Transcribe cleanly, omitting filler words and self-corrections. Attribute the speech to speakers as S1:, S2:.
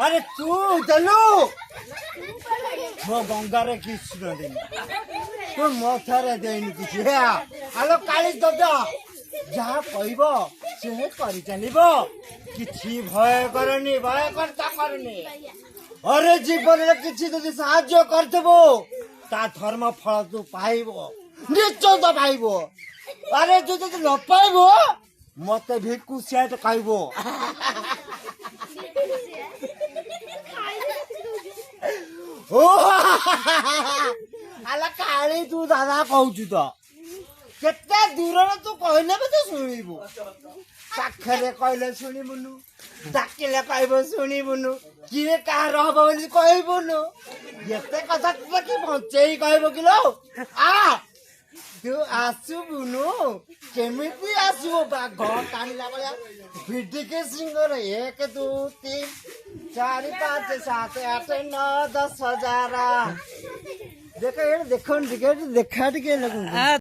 S1: अरे तू चलू मो गंगारे किसी न देनी तू मथारे देनी किसी आलो काली ददा जहाँ कहब से करी चलिबो किछि भय करनी भय करता करनी अरे जीवन रे किछि जदि साहाय्य करथबो ता धर्म फल तू पाइबो निश्चय तो पाइबो अरे तू जदि न पाइबो मते भिक्षु सेट कहबो ओ आला काली तू दादा कहू तो केते दूर तू कहले तो शुणु पाखे कहले शुणुनु डाकिले कहब शुणुनु किए कह बोली कहबुनु एते कथा कि बंचेई कहब किलो आ तू आसुबुनु केमिति आसुबो बाघ टाणिला बळिया भिडिके सिंगर 1 2 3 4 5 7 8 9 10 हजार देखो देखो देखा